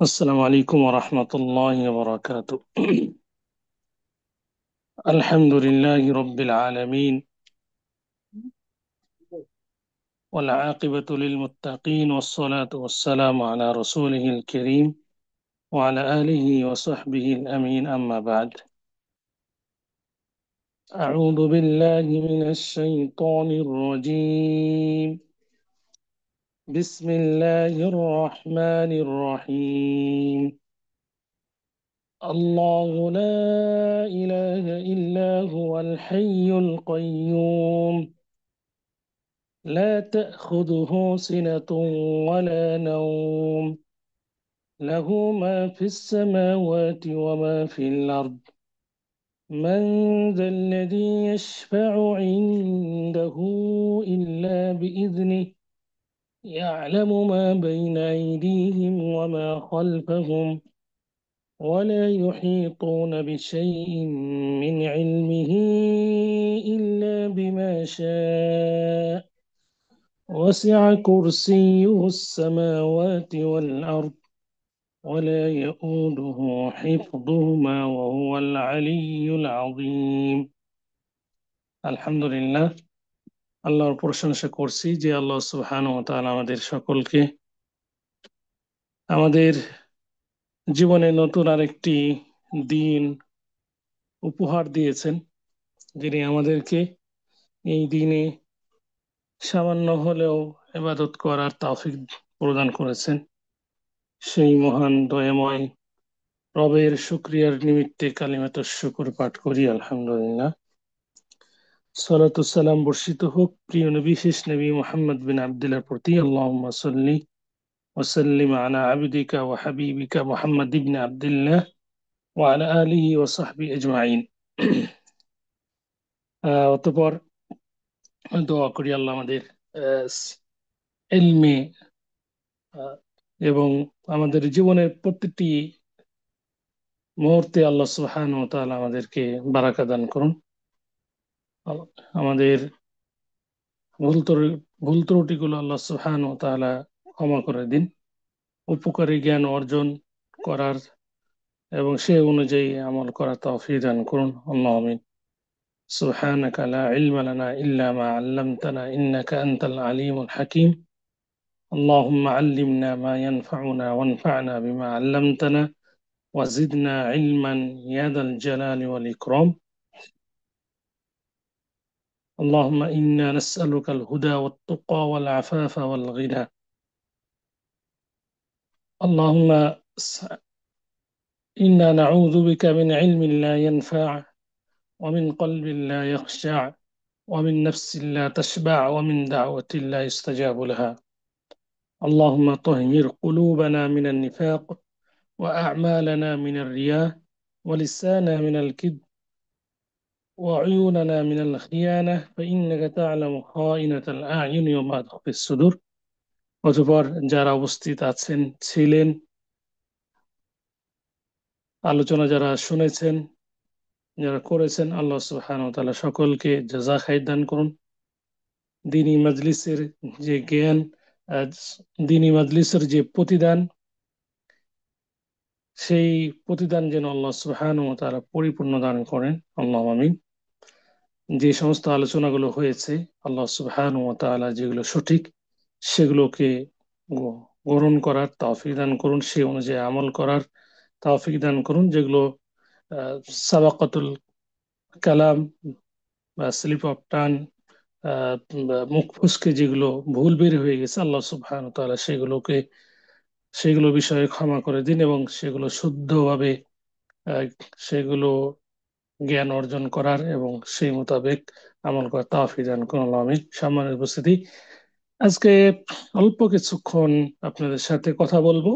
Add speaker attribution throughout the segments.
Speaker 1: السلام عليكم ورحمة الله وبركاته. الحمد لله رب العالمين، والعاقبة للمتقين، والصلاة والسلام على رسوله الكريم وعلى آله وصحبه الأمين. أما بعد، أعوذ بالله من الشيطان الرجيم. بسم الله الرحمن الرحيم. الله لا إله إلا هو الحي القيوم، لا تأخذه سنة ولا نوم، له ما في السماوات وما في الأرض. من ذا الذي يشفع عنده إلا بإذنه، يعلم ما بين أيديهم وما خلفهم، ولا يحيطون بشيء من علمه إلا بما شاء. وسع كرسيه السماوات والأرض، ولا يؤوده حفظهما وهو العلي العظيم। আলহামদুলিল্লাহ, আল্লাহর প্রশংসা করছি যে আল্লাহ সুবহানাহু ওয়া তাআলা আমাদের সকলকে আমাদের জীবনে নতুন আরেকটি দিন উপহার দিয়েছেন, যিনি আমাদেরকে এই দিনে সামান্য হলেও ইবাদত করার তৌফিক প্রদান করেছেন। সেই মহান দয়াময় রবের শুকরিয়ার নিমিত্তে কালিমাতুশ শুকর পাঠ করি, আলহামদুলিল্লাহ। সালাতু সালাম বর্ষিত হোক প্রিয় নবী, শেষ নবী মুহাম্মদ বিন আব্দুল্লাহর প্রতি। আল্লাহুম্মা সাল্লি ওয়া সাল্লিম আলা আবদিকা ওয়া হাবিবিকা মুহাম্মদ ইবনে আব্দুল্লাহ ওয়া আলা আলিহি ওয়া সাহবিহি আজমাইন। অতঃপর দোয়া করি আল্লাহ আমাদের আহ, ইলমে আহ, এবং আমাদের জীবনের প্রতিটি মুহূর্তে আল্লাহ সুবহানাহু ওয়া তাআলা আমাদেরকে বারাকা দান করুন। আমাদের ভুল ত্রুটি ভুল ত্রুটিগুলো আল্লাহ সুবহানাহু ওয়া তাআলা ক্ষমা করে দিন। উপকারী জ্ঞান অর্জন করার এবং সে অনুযায়ী আমল করার তৌফিক দান করুন, আল্লাহ আমিন। সুবহানাকা লা ইলমা লানা ইল্লা মা আল্লামতানা ইন্নাকা আনতাল আলিমুল হাকিম। اللهم علمنا ما ينفعنا وانفعنا بما علمتنا وزدنا علما يا ذا الجلال والإكرام. اللهم إنا نسألك الهدى والتقى والعفاف والغنى. اللهم إنا نعوذ بك من علم لا ينفع، ومن قلب لا يخشع، ومن نفس لا تشبع، ومن دعوة لا يستجاب لها. اللهم طهر قلوبنا من النفاق، وأعمالنا من الرياء، ولسانا من الكذب، وعيوننا من الخيانة، فإنك تعلم خائنة الأعين وما تخفي الصدور. অতঃপর যারা উপস্থিত আছেন ছিলেন, আলোচনা যারা শুনেছেন, যারা করেছেন, আল্লাহ সুবহানাহু ওয়া তাআলা সকলকে জাযা খায়ের দান করুন। দ্বীনি মাজলিসের যে জ্ঞান, আহ, দ্বীনি মাজলিসের যে প্রতিদান, সেই প্রতিদান যেন আল্লাহ সুবহানাহু ওয়া তাআলা পরিপূর্ণ দান করেন, আল্লাহ আমিন। যে সমস্ত আলোচনাগুলো হয়েছে, আল্লাহ সুবহানাহু ওয়া তাআলা যেগুলো সঠিক সেগুলোকে গ্রহণ করার তৌফিক দান করুন, সেই অনুযায়ী আমল করার তৌফিক দান করুন। যেগুলো সাবাকাতুল কালাম বা স্লিপ অফ টান, মুখ ফুসকে যেগুলো ভুল বের হয়ে গেছে, আল্লাহ সুবহানাহু ওয়া তাআলা সেগুলো বিষয়ে ক্ষমা করে দিন এবং সেগুলো শুদ্ধভাবে আহ, সেগুলো জ্ঞান অর্জন করার এবং সেই মোতাবেক আমল করার তৌফিক দান করুন, আল্লাহ আমিন। সম্মানিত উপস্থিতি, আজকে অল্প কিছুক্ষণ আপনাদের সাথে কথা বলবো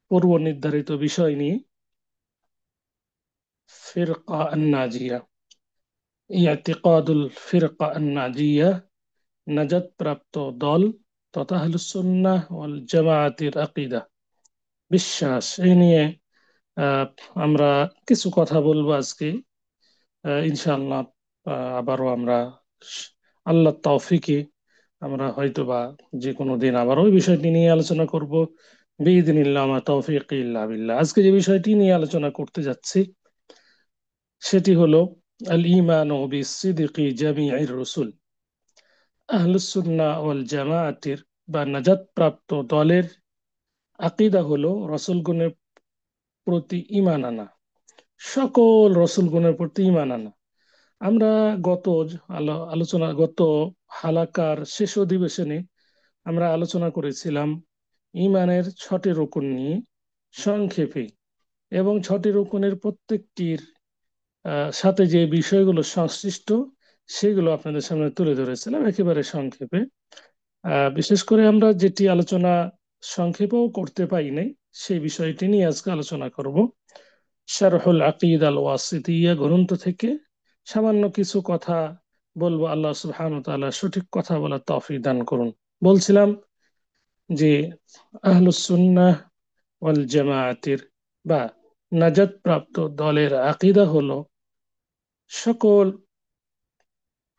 Speaker 1: পূর্ব নির্ধারিত বিষয় নিয়ে। ফিরকা আন-নাজিয়া, ইতিকাদুল ফিরকা আন-নাজিয়া, নাজাত প্রাপ্ত দল তথা আহলুস সুন্নাহ ওয়াল জামাআতের আকীদা, বিশ্বাস, এই নিয়ে আহ, আমরা কিছু কথা বলবো আজকে, ইনশাআল্লাহ। আবারও আমরা আল্লাহর তৌফিকে আমরা হয়তোবা যে কোনো দিন আবারও ওই বিষয়টি নিয়ে আলোচনা করব। বিইذনিল্লাহ মা তৌফিকি ইল্লা বিল্লাহ। আজকে যে বিষয়টি নিয়ে আলোচনা করতে যাচ্ছি সেটি হলো আল ঈমানু বিসসিদকি জামিইর রুসুল। আহলুস সুন্নাহ ওয়াল জামাআতের বা নাজাত প্রাপ্ত দলের আকীদা হলো রাসূলগণের প্রতি ঈমান আনা, সকল রাসূলগণের প্রতি ঈমান আনা। আমরা গত গত হালাকার শেষ অধিবেশনে আমরা আলোচনা করেছিলাম ঈমানের ৬টি রুকন নিয়ে সংক্ষেপে, এবং ৬টি রুকনের প্রত্যেকটির সাথে যে বিষয়গুলো সংশ্লিষ্ট সেগুলো আপনাদের সামনে তুলে ধরেছিলাম একেবারে সংক্ষেপে। বিশেষ করে আমরা যেটি আলোচনা সংক্ষেপেও করতে পারি নাই সেই বিষয়টি নিয়ে আজকে আলোচনা করব। শারহুল আকিদা আল ওয়াসিতিয়া গ্রন্থ থেকে সামান্য কিছু কথা বলবো। আল্লাহ সুবহানাহু ওয়া তাআলা সঠিক কথা বলার তৌফিক দান করুন। বলছিলাম যে আহলুস সুন্নাহ ওয়াল জামাআতের বা নাজাত প্রাপ্ত দলের আকীদা হলো সকল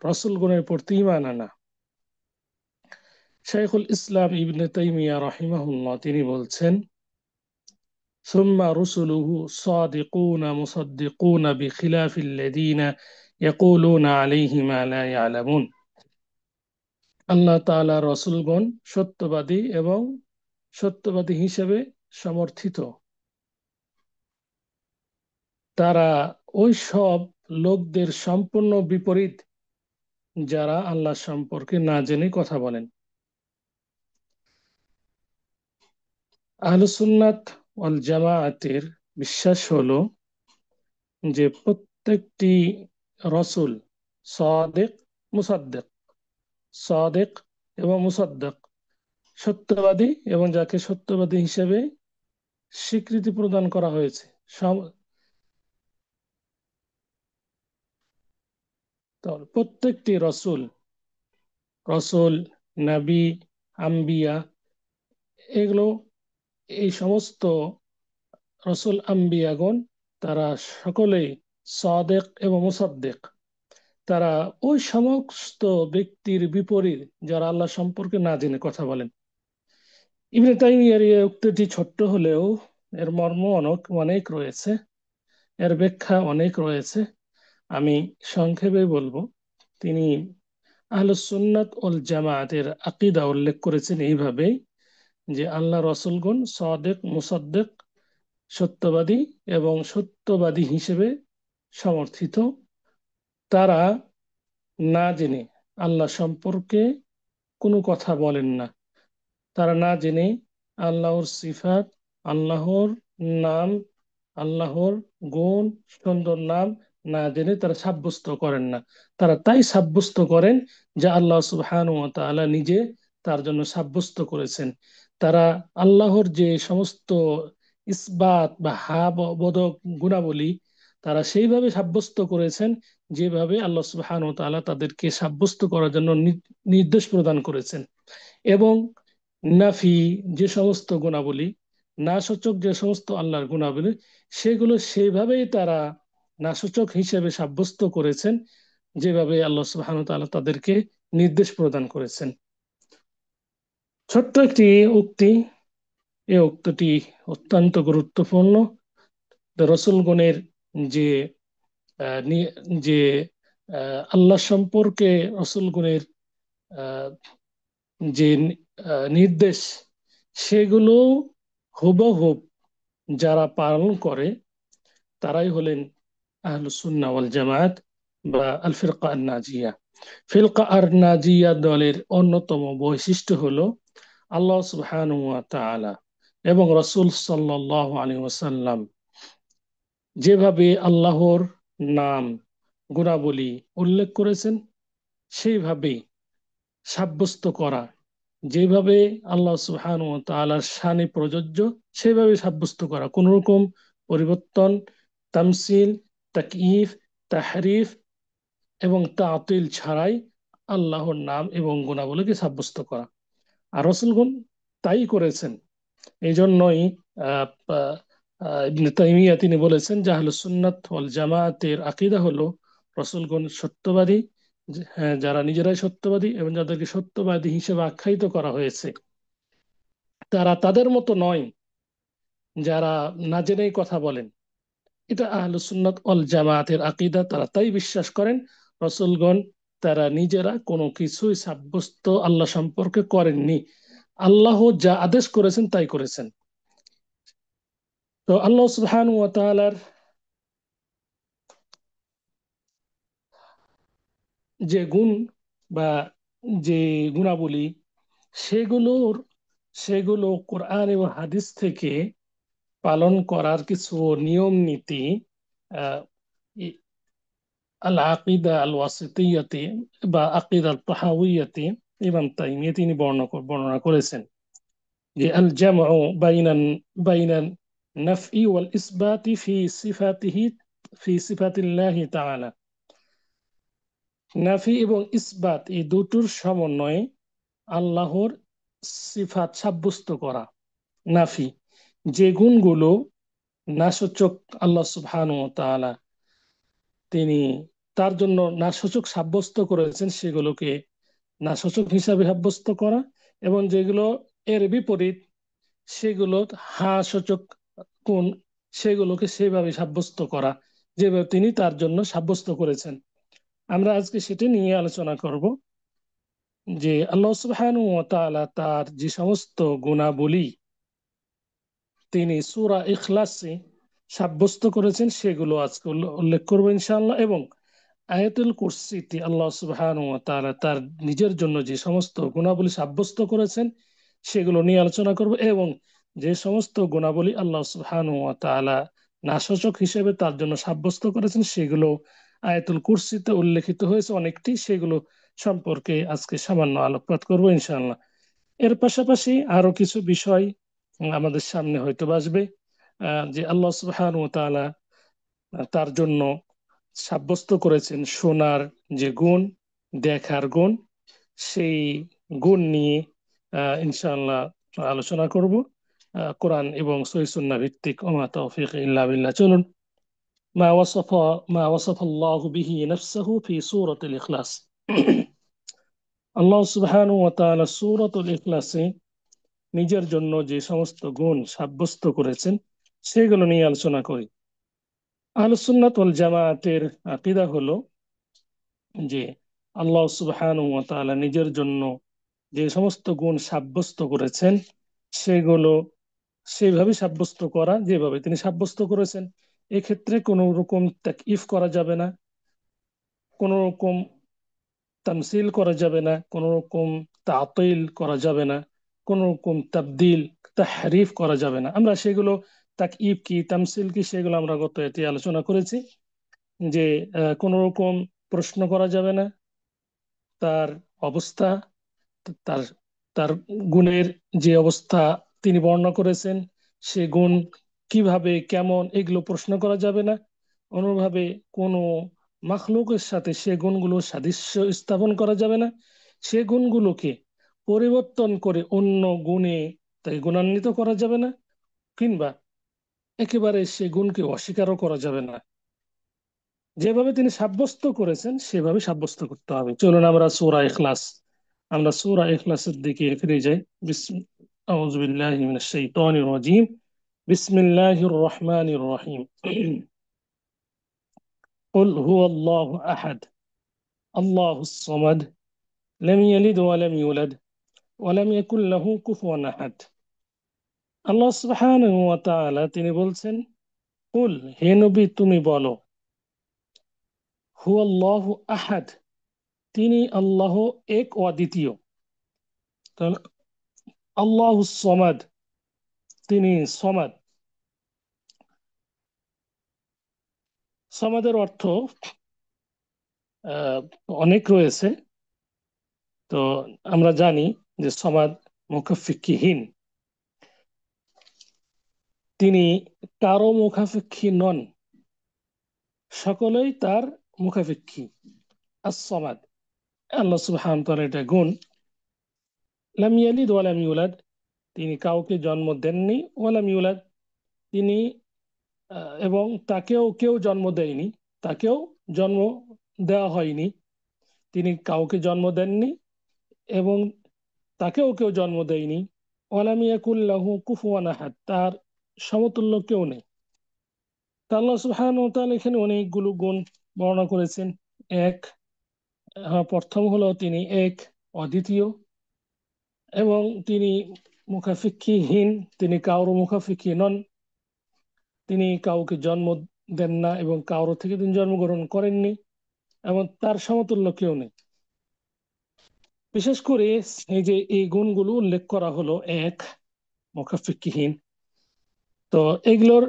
Speaker 1: রাসূলগণের প্রতি ঈমান আনা। শাইখুল ইসলাম ইবনে তাইমিয়া রাহিমাহুল্লাহ তিনি বলছেন, সুম্মা রুসুলুহু সাদিকুনা মুসাদ্দিকুনা বিখিলাফিল লাযীনা ইয়াকুলুনা আলাইহি মা লা ইয়ালামুন। আল্লাহ তাআলার রাসূলগণ সত্যবাদী এবং সত্যবাদী হিসেবে সমর্থিত। তারা ওই সব লোকদের সম্পূর্ণ বিপরীত যারা আল্লাহ সম্পর্কে না জেনে কথা বলেন। আহলুস সুন্নাত ওয়াল জামাআতের বিশ্বাস হলো যে প্রত্যেকটি রসুল সাদেক মুসাদ্দেক, সাদেক এবং মুসাদ্দেক, সত্যবাদী এবং যাকে সত্যবাদী হিসেবে স্বীকৃতি প্রদান করা হয়েছে। প্রত্যেকটি রসুল, রসুল, নবী, আম্বিয়া, এগুলো এই সমস্ত রসুল আম্বিয়াগণ তারা সকলেই সাদেক এবং মুসাদ্দেক। তারা ওই সমস্ত ব্যক্তির বিপরীত যারা আল্লাহ সম্পর্কে না জেনে কথা বলেন। ইবনে তাইমিয়ার এই উক্তিটি ছোট্ট হলেও এর মর্ম অনেক অনেক রয়েছে, এর ব্যাখ্যা অনেক রয়েছে। আমি সংক্ষেপে বলবো। তিনি আহলুস সুন্নাত ওয়াল জামাআতের আকীদা উল্লেখ করেছেন এইভাবে যে আল্লাহ রাসূলগণ সাদেক মুসাদ্দেক, সত্যবাদী এবং সত্যবাদী হিসেবে সমর্থিত। তারা না জেনে আল্লাহ সম্পর্কে কোনো কথা বলেন না। তারা না জেনে আল্লাহর সিফাত, আল্লাহর নাম, আল্লাহর গুণ, সুন্দর নাম না জেনে তারা সাব্যস্ত করেন না। তারা তাই সাব্যস্ত করেন যা আল্লাহ সুবহানাহু ওয়া তাআলা নিজে তার জন্য সাব্যস্ত করেছেন। তারা আল্লাহর যে সমস্ত ইসবাত বা বোধক গুণাবলী তারা সেইভাবে সাব্যস্ত করেছেন যেভাবে আল্লাহ সুবহানাহু ওয়া তাআলা তাদেরকে সাব্যস্ত করার জন্য নির্দেশ প্রদান করেছেন। এবং নাফি যে সমস্ত গুণাবলী, নাসূচক যে সমস্ত আল্লাহর গুণাবলী, সেগুলো সেইভাবেই তারা নাসূচক হিসেবে সাব্যস্ত করেছেন যেভাবে আল্লাহ সুবহানাহু ওয়া তাআলা তাদেরকে নির্দেশ প্রদান করেছেন। ছোট্ট একটি উক্তি, এই উক্তিটি অত্যন্ত গুরুত্বপূর্ণ। রসূলগণের যে যে আল্লাহ সম্পর্কে রসূলগণের যে নির্দেশ, সেগুলো হুবহুব যারা পালন করে তারাই হলেন আহলুস সুন্নাহ ওয়াল জামাত বা আল ফিরকা আন নাজিয়া। ফিরকা আর নাজিয়া দলের অন্যতম বৈশিষ্ট্য হলো আল্লাহ সুবহানাহু ওয়া তাআলা এবং রাসূল সাল্লাল্লাহু আলাইহি ওয়াসাল্লাম যেভাবে আল্লাহর নাম গুণাবলী উল্লেখ করেছেন সেইভাবেই সাব্যস্ত করা, যেভাবে আল্লাহ সুবহানাহু ওয়া তাআলার শানে প্রযোজ্য সেভাবে সাব্যস্ত করা, কোন রকম পরিবর্তন, তামসিল, তাকয়িফ, তাহরিফ এবং তাতিল ছাড়াই আল্লাহর নাম এবং গুণাবলীকে সাব্যস্ত করা। আর রাসূলগণ তাই করেছেন। এই জন্যই আহ, ইবনে তাইমিয়া তিনি বলেছেন যে আহলুস সুন্নাত ওয়াল জামাআতের আকীদা হলো রাসূলগণ সত্যবাদী, হ্যাঁ, যারা নিজেরাই সত্যবাদী এবং যাদেরকে সত্যবাদী হিসেবে আখ্যায়িত করা হয়েছে। তারা তাদের মতো নয় যারা না জেনেই কথা বলেন। এটা আহলুস সুন্নাত ওয়াল জামায়াতের আকীদা। তারা তাই বিশ্বাস করেন রাসূলগণ তারা নিজেরা কোনো কিছুই সাব্যস্ত আল্লাহ সম্পর্কে করেননি। আল্লাহ যা আদেশ করেছেন তাই করেছেন। তো আল্লাহ সুবহানাহু ওয়া তাআলার যে গুণ বা যে গুণাবলী, সেগুলোর সেগুলো কোরআন এবং হাদিস থেকে পালন করার কিছু নিয়ম নীতি আহ, ই- আল আকিদা আল ওয়াসিতিয়াতে বা আকিদা আল তাহাউইয়াতে ইমাম তাইমিয়া তিনি বর্ণনা করেছেন যে আল জামউ বাইনান নাফই ওয়াল ইসবাতি ফি সিফাতিল্লাহি তাআলা। নাফি এবং ইসবাত এই দুটোর সমন্বয়ে আল্লাহর সিফাত সাব্যস্ত করা। নাফি, যে গুণগুলো নাসূচক আল্লাহ সুবহানাহু ওয়া তাআলা তিনি তার জন্য নাসূচক সাব্যস্ত করেছেন সেগুলোকে নাসূচক হিসাবে সাব্যস্ত করা, এবং যেগুলো এর বিপরীত সেগুলো হ্যাঁ সূচক কোন সেগুলোকে সেভাবে সাব্যস্ত করা যেভাবে তিনি তার জন্য সাব্যস্ত করেছেন। আমরা আজকে সেটি নিয়ে আলোচনা করব যে আল্লাহ সুবহানাহু ওয়া তাআলা তার যে সমস্ত গুণাবলী তিনি সূরা ইখলাসে সাব্যস্ত করেছেন সেগুলো আজকে উল্লেখ করবো ইনশাআল্লাহ। এবং আয়াতুল কুরসিতে আল্লাহ সুবহানাহু ওয়া তাআলা তার নিজের জন্য যে সমস্ত গুণাবলী সাব্যস্ত করেছেন সেগুলো নিয়ে আলোচনা করব, এবং যে সমস্ত গুণাবলী আল্লাহ সুবহানাহু ওয়া তাআলা নাসূচক হিসেবে তার জন্য সাব্যস্ত করেছেন সেগুলো আয়াতুল কুরসিতে উল্লেখিত হয়েছে অনেকটি, সেগুলো সম্পর্কে আজকে সামান্য আলোকপাত করব ইনশাআল্লাহ। এর পাশাপাশি আরো কিছু বিষয় আমাদের সামনে হয়তো আসবে, যে আল্লাহ সুবহানাহু ওয়া তাআলা তার জন্য সাব্যস্ত করেছেন শোনার যে গুণ, দেখার গুণ, সেই গুণ নিয়ে ইনশাআল্লাহ আলোচনা করব কোরআন এবং সহিহ সুন্নাহ ভিত্তিক। ওমা তৌফিক ইল্লা বিল্লাহ। চলুন, মা ওয়াসাফা মা ওয়াসাফাল্লাহু বিহি নাফসাহু ফি সূরাতিল ইখলাস। আল্লাহ সুবহানাহু ওয়া তাআলা সূরাতুল ইখলাসে নিজের জন্য যে সমস্ত গুণ সাব্যস্ত করেছেন সেগুলো নিয়ে আলোচনা করি। আহলুস সুন্নাত ওয়াল জামায়াতের আকীদা হলো যে আল্লাহ সুবহানাহু ওয়া তাআলা নিজের জন্য যে সমস্ত গুণ সাব্যস্ত করেছেন সেগুলো সেইভাবে সাব্যস্ত করা যেভাবে তিনি সাব্যস্ত করেছেন। এক্ষেত্রে কোনো রকম তাকইফ করা যাবে না, কোনো রকম তামসিল করা যাবে না, কোনো রকম তাতিল করা যাবে না, কোনো রকম তাবদিল তাহরিফ করা যাবে না। আমরা সেগুলো তাকইফ কি তামসিল কি সেগুলো আমরা গত এটি আলোচনা করেছি যে কোনো রকম প্রশ্ন করা যাবে না তার অবস্থা, তার তার গুণের যে অবস্থা তিনি বর্ণনা করেছেন সে গুণ কিভাবে কেমন এগুলো প্রশ্ন করা যাবে না। অনুভাবে কোনো মাখলুকের সাথে সে গুণগুলো সাদৃশ্য স্থাপন করা যাবে না। সে গুণগুলোকে পরিবর্তন করে অন্য গুণে তাই গুণান্বিত করা যাবে না, কিংবা একেবারে সে গুণকে অস্বীকারও করা যাবে না। যেভাবে তিনি সাব্যস্ত করেছেন সেভাবে সাব্যস্ত করতে হবে। চলুন আমরা সূরা ইখলাসের দিকে ফিরে যাই। আউযু বিল্লাহি মিনাশ শাইতানির রাজীম। বিসমিল্লাহির রহমানির রহিম। কুল হুয়াল্লাহু আহাদ, আল্লাহুস সামাদ, লাম ইয়ালিদ ওয়া লাম ইউলাদ ওয়া লাম ইয়াকুল লাহু কুফুয়ান আহাদ। আল্লাহ সুবহানাহু ওয়া তাআলা তিনি বলছেন, কুল, হে নবী তুমি বলো, হুয়াল্লাহু আহাদ, তিনি আল্লাহ এক ও অদ্বিতীয়। তাহলে আল্লাহুস সামাদ, তিনি সমাদ। সমাদের অর্থ আহ, অনেক রয়েছে। তো আমরা জানি যে সমাদ মুখাফিক্ষিহীন, তিনি কারো মুখাপেক্ষী নন, সকলেই তার মুখাপেক্ষী। as-সামাদ, আল্লাহ সুবহানাহু ওয়া তাআলার এটা গুণ। লাম ইয়ালিদ ওয়া লাম ইউলাদ, তিনি কাউকে জন্ম দেননি, ওয়া লাম ইউলাদ, তিনি এবং তাকেও কেউ জন্ম দেয়নি, তাকেও জন্ম দেওয়া হয়নি। তিনি কাউকে জন্ম দেননি এবং তাকেও কেউ জন্ম দেয়নি। ওয়ালাম ইয়াকুল লাহু কুফুয়ান আহাদ, তার সমতুল্য কেউ নেই। তা আল্লাহ সুবহানাহু ওয়া তাআলা এখানে অনেকগুলো গুণ বর্ণনা করেছেন। এক, প্রথম হলো তিনি এক, অদ্বিতীয়, এবং তিনি মুখাফিক্ষিহীন, তিনি কারো মুখাফিক্ষি নন, তিনি কাউকে জন্ম দেন না এবং কারো থেকে তিনি জন্মগ্রহণ করেননি, এবং তার সমতুল্য কেউ নেই। বিশেষ করে এই যে এই গুণগুলো উল্লেখ করা হলো, এক, মুখাফিক্ষিহীন, তো এগুলোর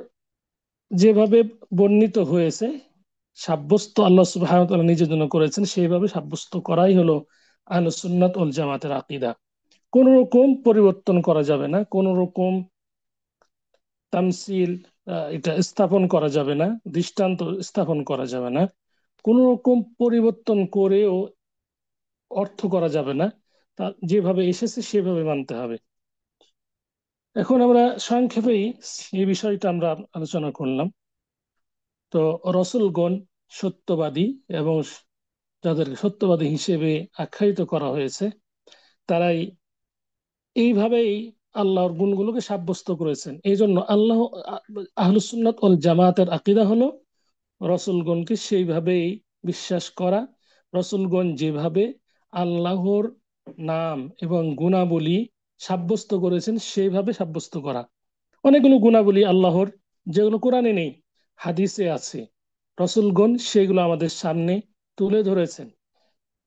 Speaker 1: যেভাবে বর্ণিত হয়েছে, সাব্যস্ত আল্লাহ সুবহানাহু ওয়া তাআলা নিজের জন্য করেছেন, সেইভাবে সাব্যস্ত করাই হলো আহলুস সুন্নাত ওয়াল জামাতের আকীদা। কোন রকম পরিবর্তন করা যাবে না, কোন রকম তামসিল এটা স্থাপন করা যাবে না, দৃষ্টান্ত স্থাপন করা যাবে না, কোন রকম পরিবর্তন করেও অর্থ করা যাবে না। তা যেভাবে এসেছে সেভাবে মানতে হবে। এখন আমরা সংক্ষেপেই এই বিষয়টা আমরা আলোচনা করলাম। তো রসুলগণ সত্যবাদী, এবং যাদের সত্যবাদী হিসেবে আখ্যায়িত করা হয়েছে, তারাই এইভাবেই আল্লাহর গুণগুলোকে সাব্যস্ত করেছেন। এই জন্য আহলুস সুন্নাত ওয়াল জামাতের আকীদা হলো রসুলগণকে সেইভাবেই বিশ্বাস করা, রসুলগণ যেভাবে আল্লাহর নাম এবং গুণাবলী সাব্যস্ত করেছেন সেইভাবে সাব্যস্ত করা। অনেকগুলো গুণাবলী আল্লাহর যেগুলো কোরআনে নেই, হাদিসে আছে, রসুলগণ সেগুলো আমাদের সামনে তুলে ধরেছেন,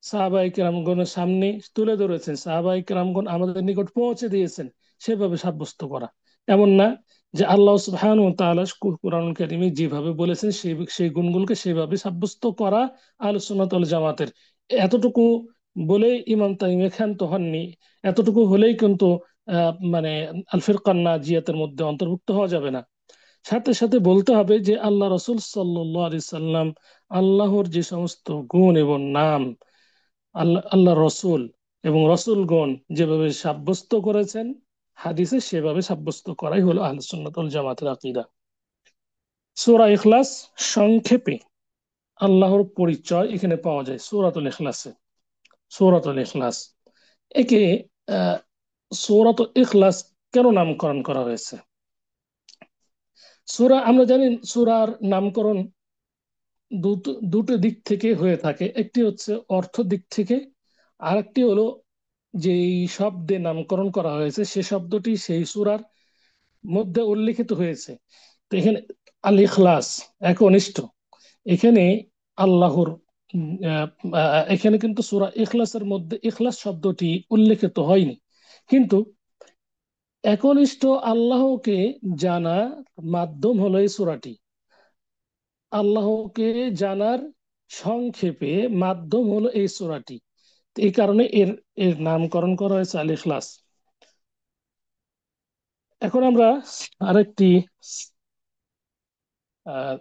Speaker 1: সাহাবাই কেরামগণের সামনে তুলে ধরেছেন, সাহাবাই কেরামগণ আমাদের নিকট পৌঁছে দিয়েছেন, সেভাবে সাব্যস্ত করা। এমন না যে আল্লাহ সুবহানাহু ওয়া তাআলা কুরআন কারীমে যেভাবে বলেছেন সেই সেই গুণগুলোকে সেভাবে সাব্যস্ত করা আহলুস সুন্নাত ওয়াল জামাতের। এতটুকু বলেই ইমাম তাইমি ক্ষান্ত হননি, এতটুকু হলেই কিন্তু মানে আল ফিরকান নাজিয়াতের মধ্যে অন্তর্ভুক্ত হওয়া যাবে না। সাথে সাথে বলতে হবে যে আল্লাহ রসুল সাল্লাল্লাহু আলাইহি সাল্লাম আল্লাহর যে সমস্ত গুণ এবং নাম আল্লাহ রসুল এবং রসুলগণ যেভাবে সাব্যস্ত করেছেন হাদিসে, সেভাবে সাব্যস্ত করাই হলো আহলুস সুন্নাত ওয়াল জামাতের আকীদা। সূরা ইখলাস সংক্ষেপে আল্লাহর পরিচয় এখানে পাওয়া যায় সূরাতুল ইখলাসে। সূরাতুল ইখলাস একে আহ সূরাতুল ইখলাস কেন নামকরণ করা হয়েছে? আমরা জানি সূরার নামকরণ দুটো দিক থেকে হয়ে থাকে। একটি হচ্ছে অর্থ দিক থেকে, আর একটি হলো যে শব্দে নামকরণ করা হয়েছে সে শব্দটি সেই সূরার মধ্যে উল্লেখিত হয়েছে। তো এখানে আল ইখলাস, একনিষ্ঠ, এখানে আল্লাহর এখানে কিন্তু সূরা ইখলাসের মধ্যে ইখলাস শব্দটি উল্লেখিত হয়নি, কিন্তু একনিষ্ঠ আল্লাহকে জানার মাধ্যম হলো এই সূরাটি। আল্লাহকে জানার সংক্ষেপে মাধ্যম হলো এই সূরাটি। এই কারণে এর এর নামকরণ করা হয়েছে আল ইখলাস। এখন আমরা আরেকটি আহ,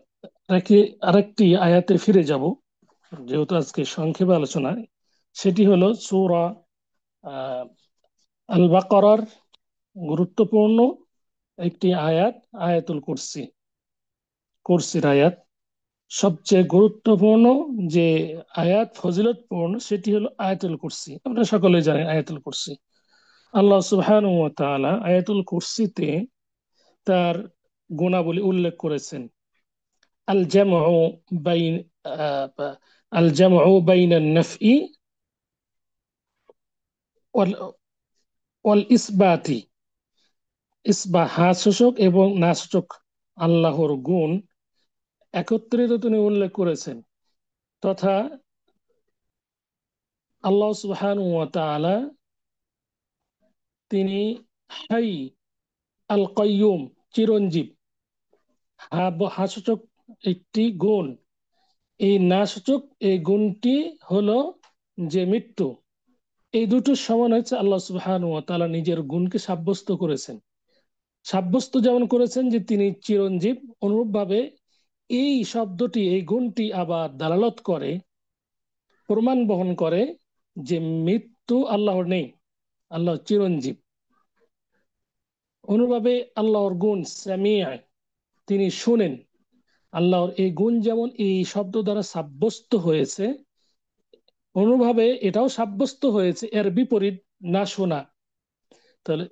Speaker 1: আরেকটি আয়াতে ফিরে যাব, যেহেতু আজকে সংক্ষেপে আলোচনা। সেটি হলো সূরা আহ, আল বাকারার গুরুত্বপূর্ণ একটি আয়াত, আয়াতুল কুরসি। কুরসির আয়াত সবচেয়ে গুরুত্বপূর্ণ যে আয়াত, ফজিলতপূর্ণ, সেটি হলো আয়াতুল কুরসি। আপনারা সকলেই জানেন আয়াতুল কুরসি। আল্লাহ সুবহানাহু ওয়া তাআলা আয়াতুল কুরসিতে তার গুণাবলী উল্লেখ করেছেন। আল জামউ বাইন আল জামউ বাইনান নাফই ওয়াল ওয়াল ইসবাতি, হা সূচক এবং না সূচক আল্লাহর গুণ একত্রিত তিনি উল্লেখ করেছেন। তথা আল্লাহ সুবহানাহু ওয়া তাআলা তিনি হাই, আল কাইয়ুম, চিরঞ্জীব, সূচক একটি গুণ। এই না সূচক এই গুণটি হলো যে মৃত্যু। এই দুটো সমান হচ্ছে আল্লাহ সুবহানাহু ওয়া তাআলা নিজের গুণকে সাব্যস্ত করেছেন। সাব্যস্ত যেমন করেছেন যে তিনি চিরঞ্জীব, অনুরূপভাবে এই শব্দটি, এই গুণটি আবার দালালত করে, প্রমাণ বহন করে যে মৃত্যু আল্লাহর নেই, আল্লাহ চিরঞ্জীব। অনুরূপভাবে আল্লাহর গুণ সামিয়া, তিনি শুনেন। আল্লাহর এই গুণ যেমন এই শব্দ দ্বারা সাব্যস্ত হয়েছে, অনুভাবে এটাও সাব্যস্ত হয়েছে এর বিপরীত, না শোনা। তাহলে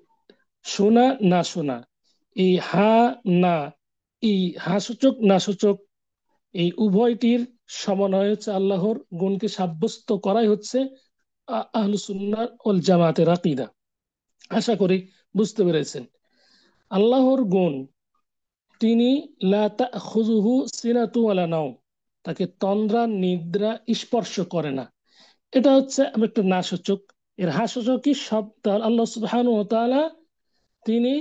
Speaker 1: শোনা না শোনা, এই হা না, এই হা সূচক না সূচক, এই উভয়টির সমন্বয় হচ্ছে আল্লাহর গুণকে সাব্যস্ত করাই হচ্ছে আহলুস সুন্নাহ ওয়াল জামাতের আকীদা। আশা করি বুঝতে পেরেছেন। আল্লাহর গুণ, তিনি লা তাখুযুহু সিনাতু ওয়ালা নাওম, তাকে তন্দ্রা নিদ্রা স্পর্শ করে না। এটা হচ্ছে একটা না সূচক। এর হা সূচক কি? সব আল্লাহ সুবহানাহু ওয়া তাআলা, তিনি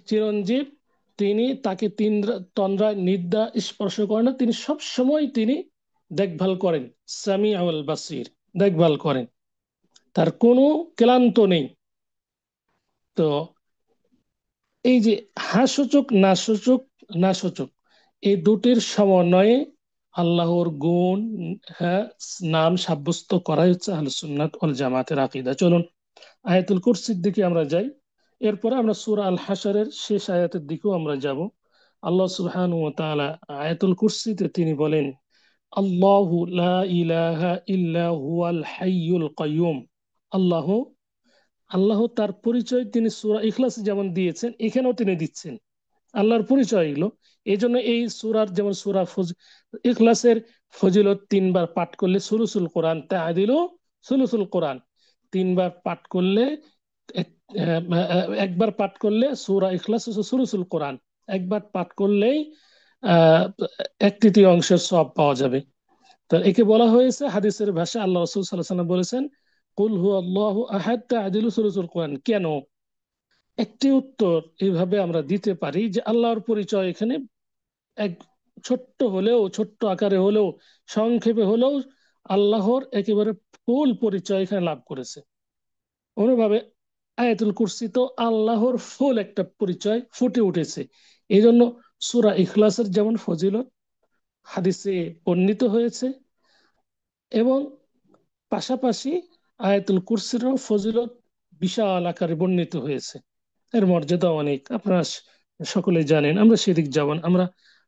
Speaker 1: চিরঞ্জীব, তিনি তাকে তন্দ্রা নিদ্রা স্পর্শ করেন না, তিনি সব সময় তিনি দেখভাল করেন। সামি আল বাসির, দেখভাল করেন, তার কোনো ক্লান্ত নেই। তো এই যে হাসূচক নাসূচক নাসূচক, এই দুটির সমন্বয়ে আল্লাহর গুণ, হ্যাঁ, নাম সাব্যস্ত করাই হচ্ছে আহলুস সুন্নাত ওয়াল জামাতের আকীদা। চলুন আয়াতুল কুরসির দিকে আমরা যাই। এরপরে আমরা সূরা আল হাশরের শেষ আয়াতের দিকেও আমরা যাব। আল্লাহ সুবহানাহু ওয়া তাআলা আয়াতুল কুরসিতে তিনি বলেন, আল্লাহু লা ইলাহা ইল্লা হুয়াল হাইয়ুল কাইয়ুম। আল্লাহ, আল্লাহ তার পরিচয় তিনি সূরা ইখলাসে যেমন দিয়েছেন, এখানেও তিনি দিচ্ছেন আল্লাহর পরিচয় এগুলো। এই জন্য এই সূরার, যেমন ইখলাসের ফজিলত তিনবার পাঠ করলে সুলুসুল কোরআন তাআদিলু সুলুসুল কোরআন, তিনবার পাঠ করলে একবার পাঠ করলে সূরা ইখলাস হচ্ছে সুলুসুল কোরআন, একবার পাঠ করলেই আহ এক তৃতীয় অংশের সওয়াব পাওয়া যাবে। তো একে বলা হয়েছে হাদিসের ভাষা, আল্লাহ রাসূল সাল্লাল্লাহু আলাইহি ওয়াসাল্লাম বলেছেন, কুল হু আল্লাহু আহাদ তাআদিলু সুলুসুল কোরআন। কেন? একটি উত্তর এইভাবে আমরা দিতে পারি যে আল্লাহর পরিচয় এখানে এক ছোট্ট হলেও, ছোট্ট আকারে হলেও, সংক্ষেপে হলেও আল্লাহর একেবারে ফুল পরিচয় এখানে লাভ করেছে। অনুভাবে আয়াতুল কুরসি তো আল্লাহর ফুল একটা পরিচয় ফুটে উঠেছে। এই জন্য সূরা ইখলাসের যেমন ফজিলত হাদিসে বর্ণিত হয়েছে, এবং পাশাপাশি আয়াতুল কুরসিরও ফজিলত বিশাল আকারে বর্ণিত হয়েছে। এর মর্যাদা অনেক, আপনারা সকলে জানেন। আমরা সেদিক যাব না, আমরা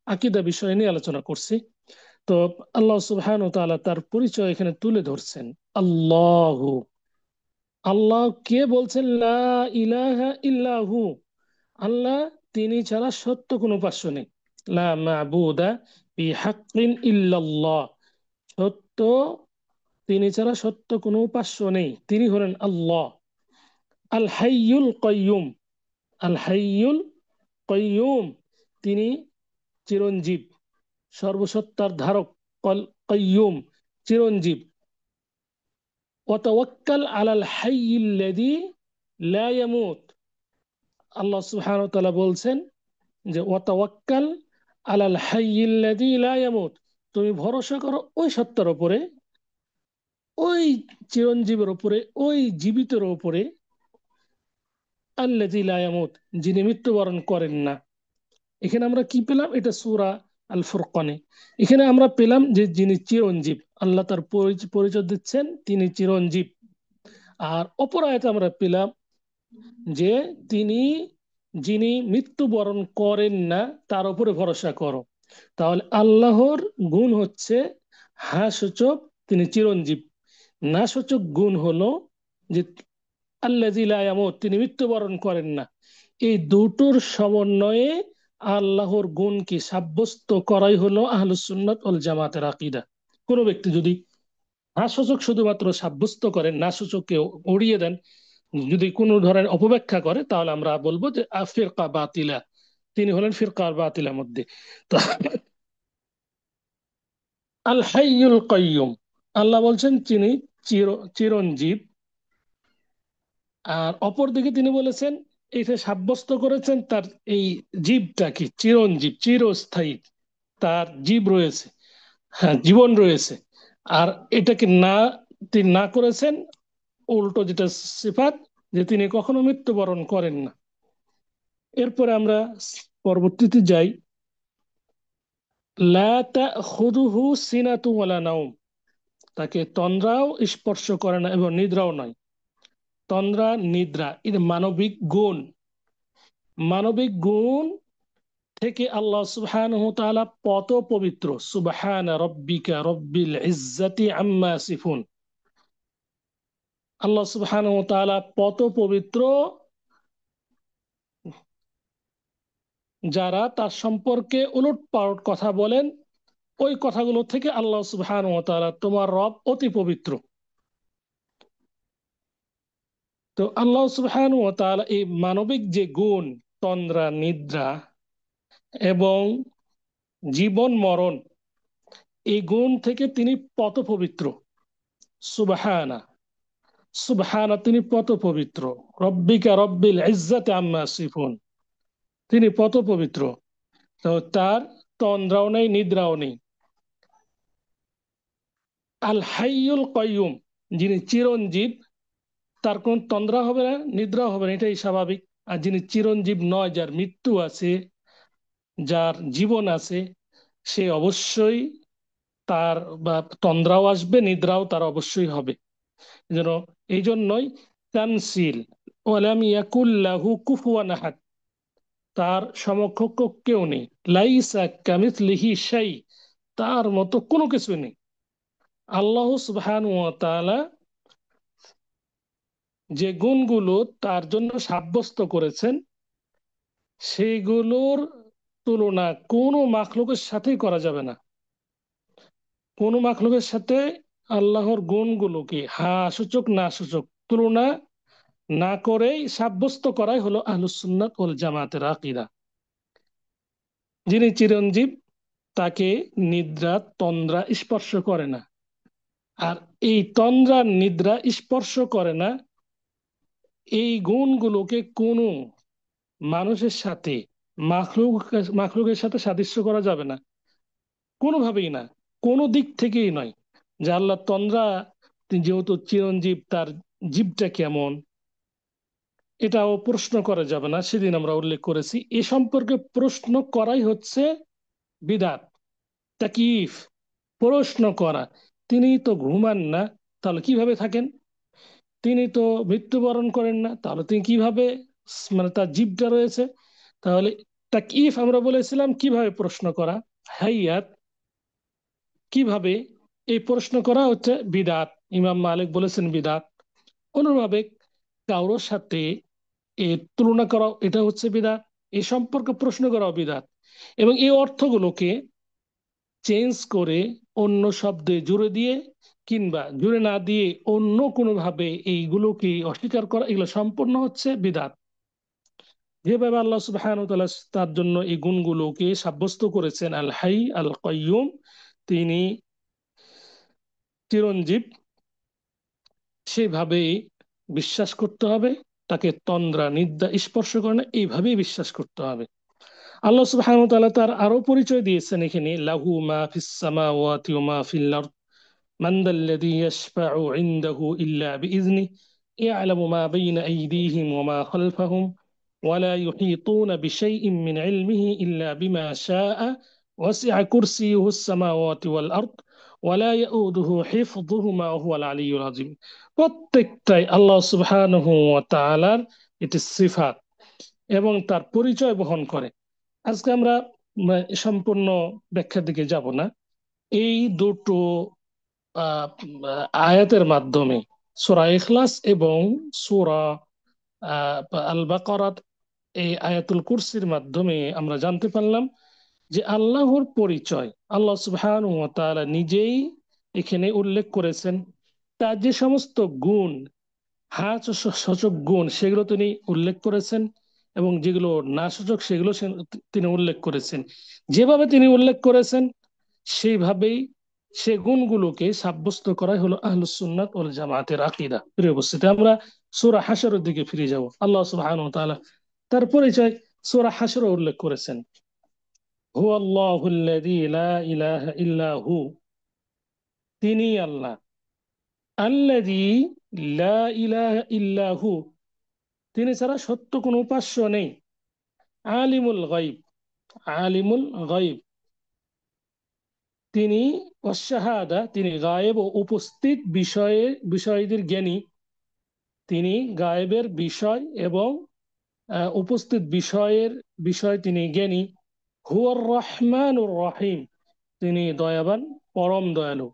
Speaker 1: আকীদা বিষয় নিয়ে আলোচনা করছি। তো আল্লাহ সুবহানাহু ওয়া তাআলা তার পরিচয় এখানে তুলে ধরছেন। আল্লাহু, আল্লাহ কে বলছেন? লা ইলাহা ইল্লাহু, আল্লাহ তিনি ছাড়া সত্য কোনো উপাস্য নেই। লা মা'বুদা বিহাক্কিন ইল্লাল্লাহ, সত্য, তিনি ছাড়া সত্য কোনো উপাস্য নেই, তিনি হলেন আল্লাহ। আল হাইয়ুল কাইয়ুম, আল হাইয়ুল কাইয়ুম, তিনি চিরঞ্জীব, সর্বসত্তার ধারক। কাইয়ুম, চিরঞ্জীব। ওয়াতাওয়াক্কাল আলাল হাইয়িল্লাযী লা ইয়ামুত, আল্লাহ সুবহানাহু ওয়া তাআলা বলছেন যে ওয়াতাওয়াক্কাল আলাল হাইয়িল্লাযী লা ইয়ামুত, তুমি ভরসা করো ওই সত্তার উপরে, ওই চিরঞ্জীবের উপরে, ওই জীবিতের উপরে, আল্লাযী লা ইয়ামুত, যিনি মৃত্যুবরণ করেন না। এখানে আমরা কি পেলাম? এটা সূরা আল ফুরকানে। এখানে আমরা পেলাম যে যিনি চিরঞ্জীব, আল্লাহ তার পরিচয় দিচ্ছেন তিনি চিরঞ্জীব। আর অপর আয়াতে আমরা পেলাম যে তিনি, যিনি মৃত্যুবরণ করেন না, তার উপরে ভরসা করো। তাহলে আল্লাহর গুণ হচ্ছে হা সূচক, তিনি চিরঞ্জীব। না সূচক গুণ হলো যে আল্লাযী লা ইয়ামুত, তিনি মৃত্যুবরণ করেন না। এই দুটোর সমন্বয়ে আল্লাহর গুণকে সাব্যস্ত করাই হলো আহলুস সুন্নাত ওয়াল জামাতের আকীদা। কোন ব্যক্তি যদি নাসূচক শুধুমাত্র সাব্যস্ত করেন, নাসূচককে উড়িয়ে দেন, যদি কোনো ধরনের অপব্যাখ্যা করে, তাহলে আমরা বলবো যে ফিরকা বাতিলা, তিনি হলেন ফিরকার বাতিলার মধ্যে। তো আল হাইয়ুল কাইয়ুম, আল্লাহ বলছেন তিনি চিরঞ্জীব। আর অপরদিকে তিনি বলেছেন, এটা সাব্যস্ত করেছেন তার এই জীবটা কি চিরঞ্জীব, চিরস্থায়ী, তার জীব রয়েছে, হ্যাঁ, জীবন রয়েছে। আর এটাকে না, তিনি না করেছেন উল্টো, যেটা সিফাত, যে তিনি কখনো মৃত্যুবরণ করেন না। এরপরে আমরা পরবর্তীতে যাই। লা তাখুযুহু সিনাতু ওয়ালা নাওম, তাকে তন্দ্রাও স্পর্শ করে না এবং নিদ্রাও নয়। তন্দ্রা নিদ্রা এটা মানবিক গুণ। মানবিক গুণ থেকে আল্লাহ সুবহানাহু ওয়া তাআলা পত পবিত্র। সুবহানা রাব্বিকা রব্বিল ইজ্জাতি আম্মা ইয়াসিফুন, আল্লাহ সুবহানাহু ওয়া তাআলা পত পবিত্র যারা তার সম্পর্কে উলটপালট কথা বলেন, ওই কথাগুলো থেকে আল্লাহ সুবহানাহু ওয়া তাআলা, তোমার রব অতি পবিত্র। তো আল্লাহ সুবহানাহু ওয়া তাআলা এই মানবিক যে গুণ, তন্দ্রা, নিদ্রা এবং জীবন মরণ, এই গুণ থেকে তিনি পত পবিত্র। সুবহানা, সুবহানা, তিনি পত পবিত্র। রব্বিকা রব্বিল ইজ্জাতি আম্মা ইয়াসিফুন, তিনি পত পবিত্র। তো তার তন্দ্রাও নেই, নিদ্রাও নেই। আল হাইয়ুল কাইয়ুম, যিনি চিরঞ্জীব, তার কোন তন্দ্রা হবে না, নিদ্রা হবে না, এটাই স্বাভাবিক। আর যিনি চিরঞ্জীব নয়, যার মৃত্যু আছে, যার জীবন আছে, সে অবশ্যই তার বা তন্দ্রাও আসবে, নিদ্রাও তার অবশ্যই হবে। যেন এই জন্যই তানসিল, ওয়ালাম ইয়াকুল লাহু কুফুয়ান আহাদ, তার সমকক্ষ কেউ নেই। লাইসা কামিথলিহি শাই, তার মতো কোনো কিছু নেই। আল্লাহ সুবহানাহু ওয়া তাআলা যে গুণগুলো তার জন্য সাব্যস্ত করেছেন, সেইগুলোর তুলনা কোনো মাখলুকের সাথেই করা যাবে না। কোনো মাখলুকের সাথে আল্লাহর গুণগুলোকে হা সূচক না সূচক তুলনা না করেই সাব্যস্ত করাই হলো আহলুস সুন্নাত ওয়াল জামাতের আকীদা। যিনি চিরঞ্জীব, তাকে নিদ্রা তন্দ্রা স্পর্শ করে না। আর এই তন্দ্রা নিদ্রা স্পর্শ করে না, এই গুণগুলোকে কোনো মানুষের সাথে, মাখলুকের সাথে সাদৃশ্য করা যাবে না, কোনোভাবেই না, কোনো দিক থেকেই নয়। যে আল্লাহ তন্দ্রা, যেহেতু চিরঞ্জীব, তার জীবটা কেমন, এটাও প্রশ্ন করা যাবে না। সেদিন আমরা উল্লেখ করেছি এ সম্পর্কে প্রশ্ন করাই হচ্ছে বিদআত। তাকিফ, প্রশ্ন করা। তিনি তো ঘুমান না, তাহলে কিভাবে থাকেন? তিনি তো মৃত্যুবরণ করেন না, তাহলে তিনি কিভাবে, মানে তার জীবটা রয়েছে? তাহলে তাকিফ আমরা বলেছিলাম কিভাবে প্রশ্ন করা, হাইয়াত, কিভাবে, এই প্রশ্ন করা হচ্ছে বিদআত। ইমাম মালিক বলেছেন বিদআত। অনুভাবে কারোর সাথে এর তুলনা করা, এটা হচ্ছে বিদআত। এই সম্পর্কে প্রশ্ন করা বিদআত। এবং এই অর্থগুলোকে চেঞ্জ করে অন্য শব্দে জুড়ে দিয়ে, কিংবা জুড়ে না দিয়ে অন্য কোনোভাবে এইগুলোকে অস্বীকার করা, এগুলো সম্পূর্ণ হচ্ছে বিদআত। যেভাবে আল্লাহ সুবহানাহু ওয়া তাআলা তার জন্য এই গুণগুলোকে সাব্যস্ত করেছেন, আল হাই আল কাইয়ুম, তিনি চিরঞ্জীব, সেভাবেই বিশ্বাস করতে হবে। তাকে তন্দ্রা নিদ্রা স্পর্শ করে না, এইভাবেই বিশ্বাস করতে হবে। আল্লাহ সুবহানাহু ওয়া তাআলা তার আরো পরিচয় দিয়েছেন এখানে, লাহু মা ফিস সামাওয়াতি ওয়া মা ফিল আরদ মান যাল্লাযী ইয়াশফা'ু ইনদাহু ইল্লা বিইذনিহি ইয়া'লামু মা বাইনা আইদিহিম ওয়া মা খালফাহুম ওয়া লা ইউহীতুনা বিশাইইন মিন ইলমিহি ইল্লা বিমা শাআ ওয়াসি'a কুরসিয়ুহুস সামাওয়াতি ওয়াল আরদ ওয়া লা ইয়াউদুহু হিফযুহুমা ওয়া হুয়াল আলিয়্যুল আযীম। প্রত্যেকটাই আল্লাহ সুবহানাহু ওয়া তাআলার এটি সিফাত এবং তার পরিচয় বহন করে। আজকে আমরা সম্পূর্ণ ব্যাখ্যার দিকে যাব না। এই দুটো আহ, আয়াতের মাধ্যমে, সূরা ইখলাস এবং সূরা আহ, আল বাকারাত, এই আয়াতুল কুরসির মাধ্যমে আমরা জানতে পারলাম যে আল্লাহর পরিচয় আল্লাহ সুবহানাহু ওয়া তাআলা নিজেই এখানে উল্লেখ করেছেন। তার যে সমস্ত গুণ, হ্যাঁ সূচক গুণ, সেগুলো তিনি উল্লেখ করেছেন, এবং যেগুলো না সূচক সেগুলো তিনি উল্লেখ করেছেন। যেভাবে তিনি উল্লেখ করেছেন সেইভাবেই সে গুণগুলোকে সাব্যস্ত করাই হলো আহলুস সুন্নাত ওয়াল জামাতের আকীদা। প্রিয় উপস্থিতি, আমরা সূরা হাশরের দিকে ফিরে যাব। আল্লাহ সুবহানাহু ওয়া তাআলা তার পরিচয় সূরা হাশরে উল্লেখ করেছেন, হুয়াল্লাহুল্লাযী লা ইলাহা ইল্লা হু, তিনি আল্লাহ, আল্লাযী লা ইলাহা ইল্লা হু, তিনি ছাড়া সত্য কোনো উপাস্য নেই। আলিমুল গায়ব, আলিমুল গায়ব, তিনি অশাহাদা, তিনি গায়েব ও উপস্থিত বিষয়দের জ্ঞানী। তিনি গায়েবের বিষয় এবং উপস্থিত বিষয় তিনি জ্ঞানী। হুয়ার রহমানুর রহিম, তিনি দয়াবান, পরম দয়ালু।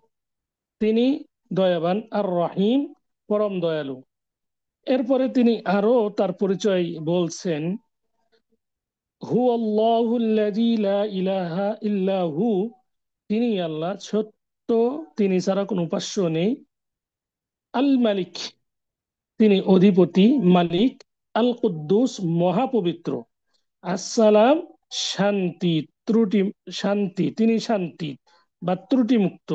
Speaker 1: তিনি দয়াবান আর রহিম, পরম দয়ালু। এরপরে তিনি আরো তার পরিচয় বলছেন, হুয়াল্লাহুল্লাযী লা ইলাহা ইল্লা হু, তিনি আল্লাহ, সত্য তিনি ছাড়া কোনো উপাস্য নেই। আল মালিক, তিনি অধিপতি, মালিক। আল কুদ্দুস, মহাপবিত্র। আসসালাম, শান্তি, ত্রুটি, শান্তি, তিনি শান্তি বা ত্রুটি মুক্ত।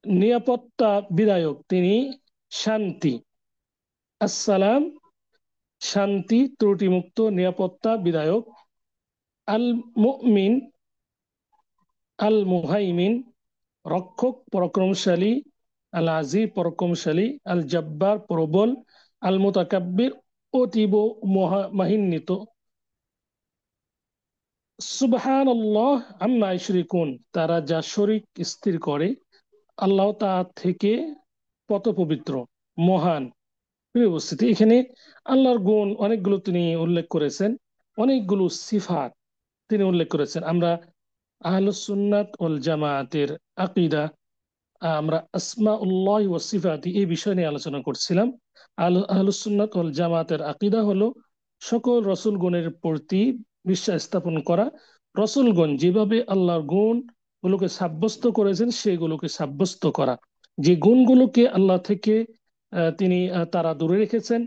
Speaker 1: নিরাপত্তা বিধায়ক, তিনি শান্তি। আসসালাম, শান্তি, ত্রুটিমুক্ত, নিরাপত্তা বিধায়ক। আল মুমিন, আল মুহাইমিন, রক্ষক, পরাক্রমশালী। আল আজিজ, পরাক্রমশালী। আল জব্বার, প্রবল। আল মুতাকাব্বির, অতীব মহিমান্বিত। সুবহানাল্লাহ আম্মা ইউশরিকুন, তারা যা শরীক স্থির করে, আল্লাহ তা থেকে কত পবিত্র, মহান। প্রিয় উপস্থিতি, এখানে আল্লাহর গুণ অনেকগুলো তিনি উল্লেখ করেছেন, অনেকগুলো সিফাত তিনি উল্লেখ করেছেন। আমরা আহলুস সুন্নাত ওয়াল জামায়াতের আকীদা, আমরা আসমাউল্লাহ ওয়া সিফাতি এই বিষয় নিয়ে আলোচনা করছিলাম। আহলুস সুন্নাত ওয়াল জামায়াতের আকীদা হলো সকল রসূলগণের প্রতি বিশ্বাস স্থাপন করা। রসূলগণ যেভাবে আল্লাহর গুণ গুলোকে সাব্যস্ত করেছেন সেগুলোকে সাব্যস্ত করা। যে গুণগুলোকে আল্লাহ থেকে তারা দূরে রেখেছেন,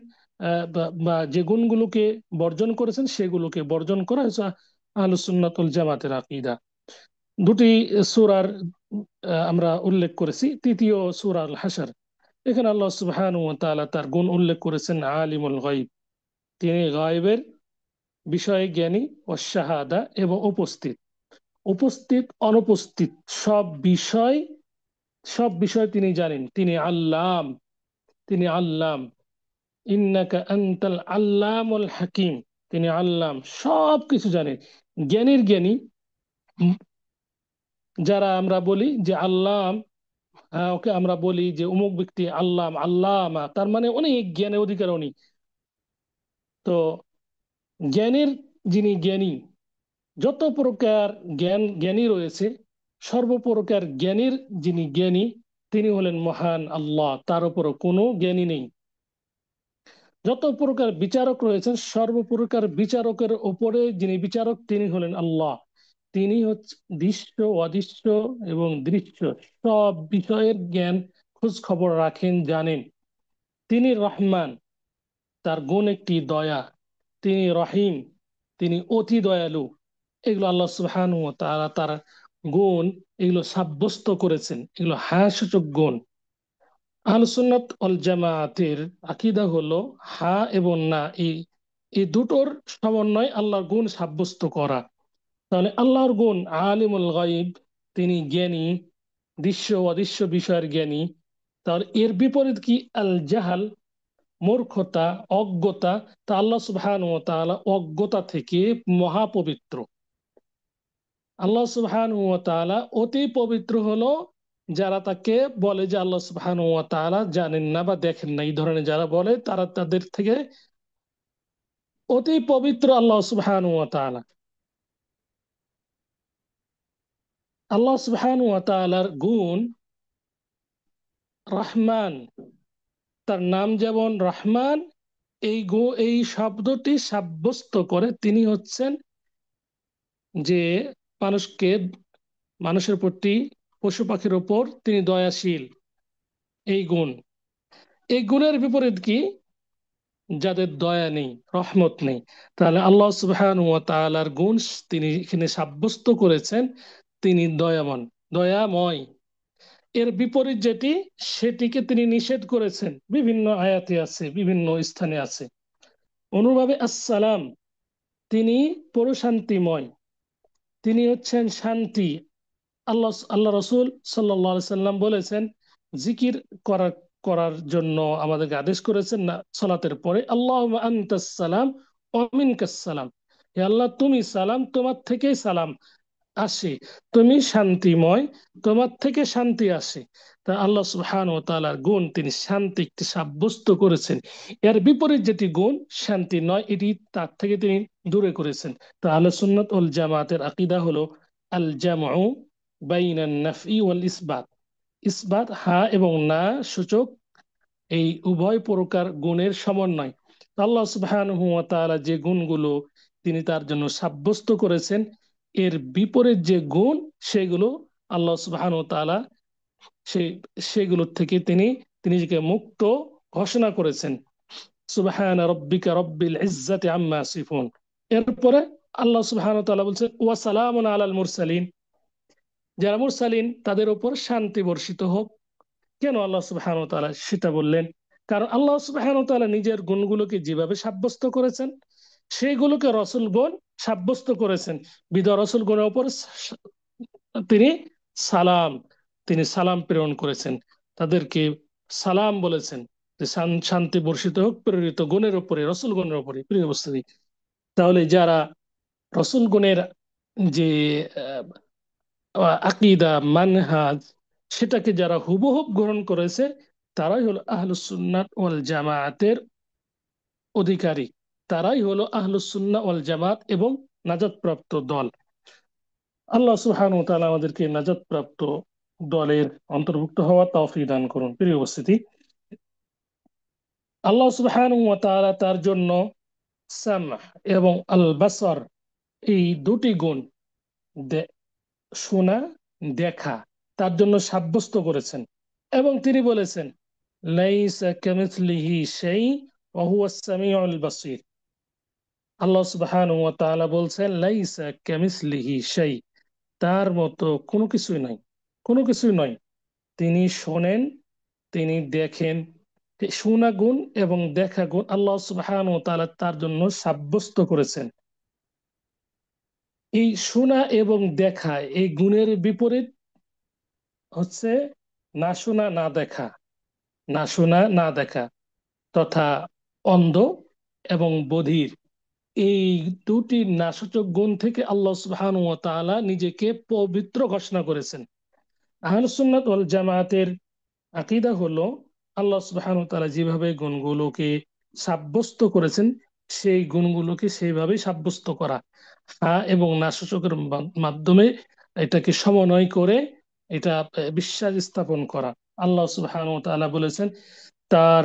Speaker 1: বা যে গুণগুলোকে বর্জন করেছেন সেগুলোকে বর্জন করা হচ্ছে আহলুস সুন্নাত ওয়াল জামাতের আকীদা। দুটি সূরার আমরা উল্লেখ করেছি। তৃতীয় সূরা আল হাশর, এখানে আল্লাহ সুবহানাহু ওয়া তাআলা তার গুণ উল্লেখ করেছেন আলিমুল গায়ব, তিনি গায়বের বিষয়ে জ্ঞানী। ও শাহাদা, এবং উপস্থিত, উপস্থিত অনুপস্থিত সব বিষয়, সব বিষয় তিনি জানেন। তিনি আল্লাম, তিনি আল্লাম। ইন্নাকা আনতাল আল্লামুল হাকিম, তিনি আল্লাম, সব কিছু জানেন, জ্ঞানীর জ্ঞানী। যারা আমরা বলি যে আল্লাম, ওকে আমরা বলি যে অমুক ব্যক্তি আল্লাম, আল্লামা, তার মানে অনেক জ্ঞানের অধিকার উনি। তো জ্ঞানের, যিনি জ্ঞানী, যত প্রকার জ্ঞানী রয়েছে, সর্বপ্রকার জ্ঞানীর যিনি জ্ঞানী, তিনি হলেন মহান আল্লাহ, তার উপরও কোনো জ্ঞানী নেই। যত প্রকার বিচারক রয়েছেন, সর্বপ্রকার বিচারকের উপরে যিনি বিচারক, তিনি হলেন আল্লাহ। তিনি হচ্ছে দৃশ্য, অদৃশ্য এবং দৃশ্য সব বিষয়ের জ্ঞান, খোঁজ খবর রাখেন, জানেন। তিনি রহমান, তার গুণ একটি দয়া। তিনি রহিম, তিনি অতি দয়ালু। এগুলো আল্লাহ সুবহানাহু ওয়া তাআলা তার গুণ, এগুলো সাব্যস্ত করেছেন, এগুলো হাস্যসূচক গুণ। আহলুস সুন্নাত ওয়াল জামায়াতের আকীদা হলো হা এবং না, এই এই দুটোর সমন্বয় আল্লাহর গুণ সাব্যস্ত করা। তাহলে আল্লাহর গুণ আলিমুল গায়ব, তিনি জ্ঞানী, দৃশ্য অদৃশ্য বিষয়ের জ্ঞানী। তাহলে এর বিপরীত কি? আল জাহাল, মূর্খতা, অজ্ঞতা। তা আল্লাহ সুবহানাহু ওয়া তাআলা অজ্ঞতা থেকে মহাপবিত্র। আল্লাহ সুবহানাহু ওয়া তাআলা অতি পবিত্র হলো যারা তাকে বলে যে আল্লাহ সুবহানাহু ওয়া তাআলা জানেন না বা দেখেন না, এই ধরনের যারা বলে, তারা তাদের থেকে অতি পবিত্র আল্লাহ সুবহানাহু ওয়া তাআলা। আল্লাহ সুবহানাহু ওয়া তাআলার গুণ রহমান, তার নাম যেমন রহমান, এই শব্দটি সাব্যস্ত করে তিনি হচ্ছেন যে মানুষকে, মানুষের প্রতি, পশু পাখির উপর তিনি দয়াশীল। এই গুণ, এই গুণের বিপরীত কি? যাদের দয়া নেই, রহমত নেই। তাহলে আল্লাহ সুবহানাহু ওয়া তাআলার গুণ তিনি এখানে সাব্যস্ত করেছেন, তিনি দয়াবান, দয়াময়। এর বিপরীত যেটি, সেটিকে তিনি নিষেধ করেছেন, বিভিন্ন আয়াতে আছে, বিভিন্ন স্থানে আছে। অনুভাবে আসসালাম, তিনি প্রশান্তিময়, তিনি হচ্ছেন শান্তি। আল্লাহ রসুল সাল্লাল্লাহু আলাইহি সাল্লাম বলেছেন, জিকির করার করার জন্য আমাদেরকে আদেশ করেছেন না সালাতের পরে, আল্লাহুম্মা আনতাস সালাম ওয়া মিনকাস সালাম, হে আল্লাহ তুমি সালাম, তোমার থেকেই সালাম আসে, তুমি শান্তিময়, তোমার থেকে শান্তি আসে। তা আল্লাহ সুবহানাহু ওয়া তাআলার গুণ, তিনি শান্তি একটি সাব্যস্ত করেছেন। এর বিপরীত যেটি গুণ শান্তি নয়, এটি তার থেকে তিনি দূরে করেছেন। তা আহলে সুন্নাত ওয়াল জামাতের আকীদা হলো আল জামউ বাইনান নাফই ওয়াল ইসবাত, ইসবাত হা এবং না সূচক, এই উভয় প্রকার গুণের সমন্বয়। আল্লাহ সুবহানাহু ওয়া তাআলা যে গুণগুলো তিনি তার জন্য সাব্যস্ত করেছেন, এর বিপরীত যে গুণ সেগুলো আল্লাহ সুবহানাহু ওয়া তাআলা সেই সেগুলোর থেকে তিনি তিনি নিজেকে মুক্ত ঘোষণা করেছেন। সুবহানা রাব্বিকা রব্বিল ইজ্জাতি আম্মা ইয়াসিফুন। এরপরে আল্লাহ সুবহানাহু ওয়া তাআলা বলছেন ওয়া সালামুন আলাল মুরসালিন, যারা মুরসালিন তাদের উপর শান্তি বর্ষিত হোক। কেন আল্লাহ সুবহানাহু ওয়া তাআলা সেটা বললেন? কারণ আল্লাহ সুবহানাহু ওয়া তাআলা নিজের গুণগুলোকে যেভাবে সাব্যস্ত করেছেন সেইগুলোকে রসুলগণ সাব্যস্ত করেছেন। বিদা রসুলগণের উপর তিনি সালাম তিনি সালাম প্রেরণ করেছেন, তাদেরকে সালাম বলেছেন যে শান্তি বর্ষিত হোক প্রেরিত গণের উপরে, রসুলগণের উপরে। প্রিয় উপস্থিতি, তাহলে যারা রসুলগণের যে আকীদা মানহাজ সেটাকে যারা হুবহুব গ্রহণ করেছে তারাই হলো আহলুস সুন্নাত ওয়াল জামায়াতের অধিকারী, তারাই হলো আহলুস সুন্নাহ ওয়াল জামাত এবং নাজাতপ্রাপ্ত দল। আল্লাহ সুবহানাহু ওয়া তাআলা আমাদেরকে নাজাতপ্রাপ্ত দলের অন্তর্ভুক্ত হওয়ার তৌফিক দান করুন। প্রিয় উপস্থিতি, আল্লাহ সুবহানাহু ওয়া তাআলা তার জন্য সামহ এবং আল বাসর, এই দুটি গুণ, শোনা, দেখা, তার জন্য সাব্যস্ত করেছেন। এবং তিনি বলেছেন লাইসা কামিসলিহি শাই ওয়া হুয়াস সামিউল বাসীর। আল্লাহ সুবহানাহু ওয়া তাআলা বলছেন লাইসা কামিসলিহি শাই, তার মতো কোনো কিছুই নাই, কোনো কিছুই নয়। তিনি শোনেন, তিনি দেখেন। শোনা গুণ এবং দেখা গুণ আল্লাহ সুবহানাহু ওয়া তাআলা তার জন্য সাব্যস্ত করেছেন। এই শোনা এবং দেখা এই গুণের বিপরীত হচ্ছে না শোনা না দেখা, না শোনা না দেখা তথা অন্ধ এবং বধির। এই দুটি নাসূচক গুণ থেকে আল্লাহ সুবহানাহু ওয়া তাআলা নিজেকে পবিত্র ঘোষণা করেছেন। আহলুস সুন্নাত ওয়াল জামায়াতের আকীদা হলো আল্লাহ সুবহানাহু ওয়া তাআলা যেভাবে গুণগুলোকে সাব্যস্ত করেছেন সেই গুণগুলোকে সেইভাবেই সাব্যস্ত করা, হ্যাঁ এবং না সূচকের মাধ্যমে এটাকে সমন্বয় করে এটা বিশ্বাস স্থাপন করা। আল্লাহ সুবহানাহু ওয়া তাআলা বলেছেন তার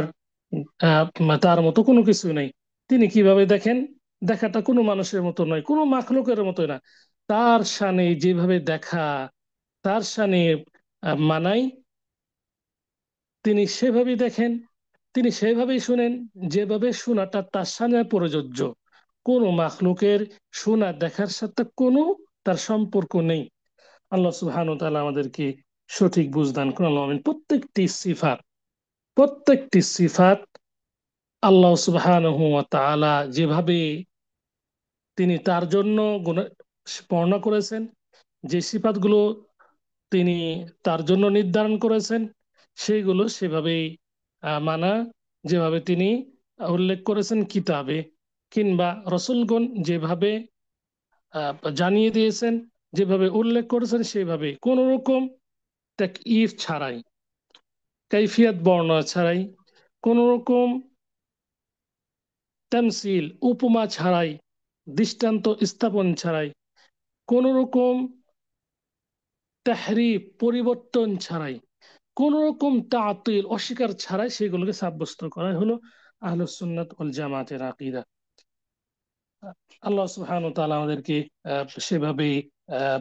Speaker 1: তার মতো কোনো কিছু নেই। তিনি কিভাবে দেখেন? দেখাটা কোনো মানুষের মতো নয়, কোনো মাখলুকের মতো না। তার শানে যেভাবে দেখা তার শানে মানায়, তিনি সেভাবেই দেখেন, তিনি সেভাবেই শুনেন যেভাবে শোনাটা তার সামনে প্রযোজ্য। কোনো মাখলুকের শোনা দেখার সাথে কোনো তার সম্পর্ক নেই। আল্লাহ সুবহানাহু ওয়া তাআলা আমাদেরকে সঠিক বুঝদান করুন। আল্লাহ আমিন। প্রত্যেকটি সিফাত আল্লাহ সুবহানাহু ওয়া তাআলা যেভাবে তিনি তার জন্য বর্ণনা করেছেন, যে সিফাতগুলো তিনি তার জন্য নির্ধারণ করেছেন সেইগুলো সেভাবেই মানা, যেভাবে তিনি উল্লেখ করেছেন কিতাবে, কিংবা রসুলগণ যেভাবে জানিয়ে দিয়েছেন, যেভাবে উল্লেখ করেছেন সেভাবে, কোন রকম তাকয়িফ ছাড়াই, কাইফিয়াত বর্ণনা ছাড়াই, কোন রকম তামসিল উপমা ছাড়াই, দৃষ্টান্ত স্থাপন ছাড়াই, কোন রকম তাহরিফ পরিবর্তন ছাড়াই, কোন রকম তাতিল অস্বীকার ছাড়াই সেগুলোকে সাব্যস্ত করা হলো আহলুস সুন্নাত ওয়াল জামাতের আকীদা। আল্লাহ সুবহানাহু ওয়া তাআলা আমাদেরকে সেভাবে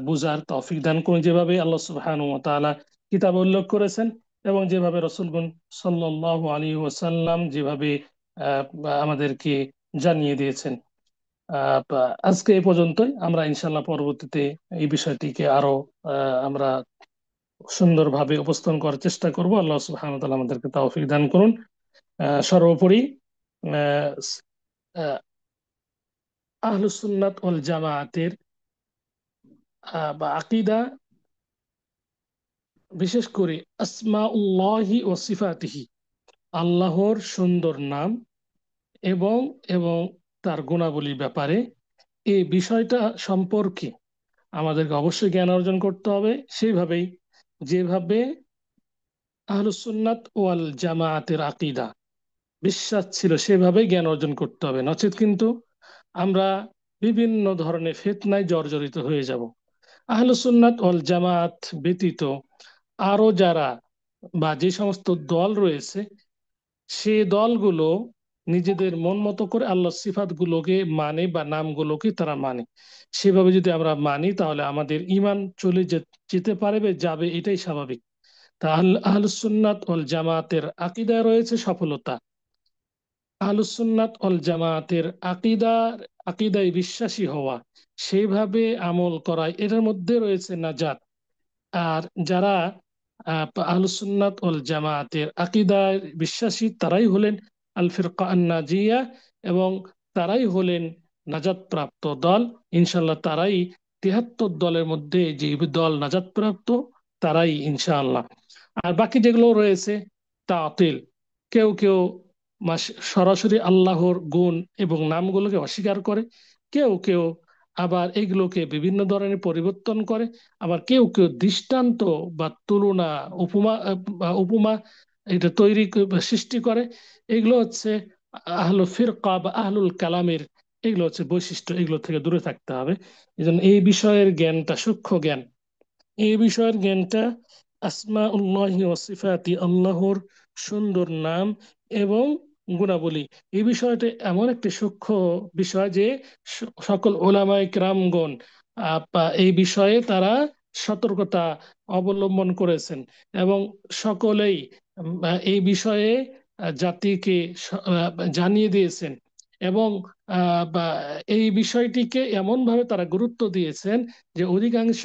Speaker 1: বুঝার তৌফিক দান করুন, যেভাবে আল্লাহ সুবহানাহু ওয়া তাআলা কিতাব উল্লেখ করেছেন এবং যেভাবে রাসূলগণ সাল্লাল্লাহু আলাইহি ওয়াসাল্লাম যেভাবে আহ, আমাদেরকে জানিয়ে দিয়েছেন। আজকে এই পর্যন্তই। আমরা ইনশাল্লাহ পরবর্তীতে এই বিষয়টিকে আরো আমরা সুন্দরভাবে উপস্থাপন করার চেষ্টা করব। আল্লাহ সুবহানাহু ওয়া তাআলা আমাদেরকে তৌফিক দান করুন। সর্বোপরি আহ, আহ, আহলুস সুন্নাত ওয়াল জামায়াতের বা আকীদা, বিশেষ করে আসমাউল্লাহি ওয়া সিফাতিহি, আল্লাহর সুন্দর নাম এবং এবং তার গুণাবলীর ব্যাপারে এই বিষয়টা সম্পর্কে আমাদেরকে অবশ্যই জ্ঞান অর্জন করতে হবে। সেইভাবেই যেভাবে আহলুস সুন্নাত ওয়াল জামায়াতের আকীদা বিশ্বাস ছিল সেভাবেই জ্ঞান অর্জন করতে হবে, নচেত কিন্তু আমরা বিভিন্ন ধরনের ফিতনায় জর্জরিত হয়ে যাব। আহলুস সুন্নাত ওয়াল জামাত ব্যতীত আরো যারা বা যে সমস্ত দল রয়েছে সে দলগুলো নিজেদের মন মতো করে আল্লাহর সিফাত গুলোকে মানে বা নামগুলোকে তারা মানে। সেভাবে যদি আমরা মানি তাহলে আমাদের ইমান চলে যেতে পারবে, যাবে, এটাই স্বাভাবিক। তা আহলুস সুন্নাত ওয়াল জামাতের আকীদায় রয়েছে সফলতা। আহলুস সুন্নাত ওয়াল জামাতের আকীদায় বিশ্বাসী হওয়া, সেইভাবে আমল করা, এটার মধ্যে রয়েছে নাজাত। আর যারা আহলুস সুন্নাত ওয়াল জামাতের আকীদায় বিশ্বাসী তারাই হলেন আল ফিরকা আন নাজিয়া, এবং তারাই হলেন নাজাত প্রাপ্ত দল। ইনশাআল্লাহ তারাই ৭৩ দলের মধ্যে যে দল নাজাত প্রাপ্ত, তারাই ইনশাআল্লাহ। আর বাকি যেগুলো রয়েছে তাতিল, কেউ কেউ সরাসরি আল্লাহর গুণ এবং নামগুলোকে অস্বীকার করে, কেউ কেউ আবার এগুলোকে বিভিন্ন ধরনের পরিবর্তন করে, আবার কেউ কেউ দৃষ্টান্ত বা তুলনা, উপমা এটা সৃষ্টি করে। এগুলো হচ্ছে আহলুল ফিরকা বা আহলুল কালামের, এগুলো হচ্ছে বৈশিষ্ট্য, এগুলো থেকে দূরে থাকতে হবে। এই জন্য এই বিষয়ের জ্ঞানটা সূক্ষ্ম জ্ঞান। এই বিষয়ের জ্ঞানটা আসমাউল্লাহি ওয়া সিফাতি, আল্লাহর সুন্দর নাম এবং গুণাবলী, এই বিষয়টা এমন একটি সূক্ষ্ম বিষয় যে সকল ওলামায়ে কেরামগণ এই বিষয়ে তারা সতর্কতা অবলম্বন করেছেন, এবং সকলেই এই বিষয়ে জাতিকে জানিয়ে দিয়েছেন, এবং এই বিষয়টিকে এমনভাবে তারা গুরুত্ব দিয়েছেন যে অধিকাংশ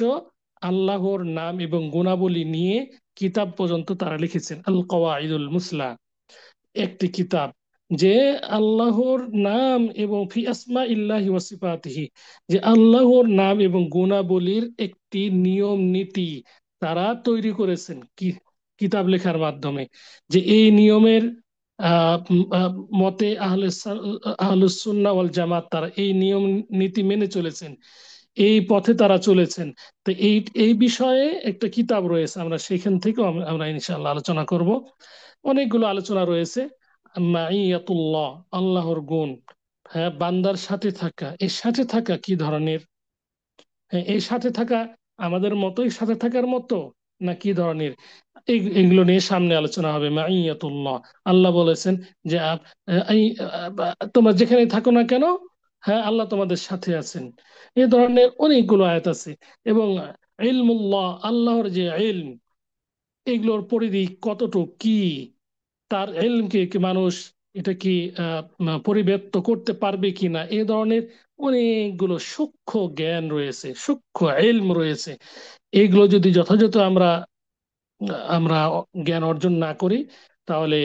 Speaker 1: আল্লাহর নাম এবং গুণাবলী নিয়ে কিতাব পর্যন্ত তারা লিখেছেন। আল কওয়াইদুল মুসলা একটি কিতাব, যে আল্লাহর নাম এবং ফি আসমা ইল্লাহি ওয়া সিফাতিহি, যে আল্লাহর নাম এবং গুণাবলীর একটি নিয়ম নীতি তারা তৈরি করেছেন কি কিতাব লেখার মাধ্যমে। যে এই নিয়মের মতে আহলুস সুন্নাহ ওয়াল জামাত তারা এই নিয়ম নীতি মেনে চলেছেন, এই পথে তারা চলেছেন। তো এই বিষয়ে একটা কিতাব রয়েছে, আমরা সেখান থেকেও আমরা ইনশাআল্লাহ আলোচনা করব। অনেকগুলো আলোচনা রয়েছে। মাইয়াতুল্লাহ, আল্লাহর গুণ, হ্যাঁ, বান্দার সাথে থাকা, এর সাথে থাকা কি ধরনের? হ্যাঁ, এই সাথে থাকা আমাদের মতোই সাথে থাকার মতো, না কি ধরনের? এগুলো নিয়ে সামনে আলোচনা হবে। মাইয়াতুল্লাহ, আল্লাহ বলেছেন যে তোমরা যেখানে থাকো না কেন, হ্যাঁ, আল্লাহ তোমাদের সাথে আছেন। এই ধরনের অনেকগুলো আয়াত আছে। এবং ইলমুল্লাহ, আল্লাহর যে ইলম, এগুলোর পরিধি কতটুকু, কি তার ইলমকে কি মানুষ এটা কি পরিব্যাপ্ত করতে পারবে কিনা, এই ধরনের অনেকগুলো সূক্ষ্ম জ্ঞান রয়েছে, সূক্ষ্ম ইলম রয়েছে। এগুলো যদি যথাযথ আমরা আমরা জ্ঞান অর্জন না করি, তাহলে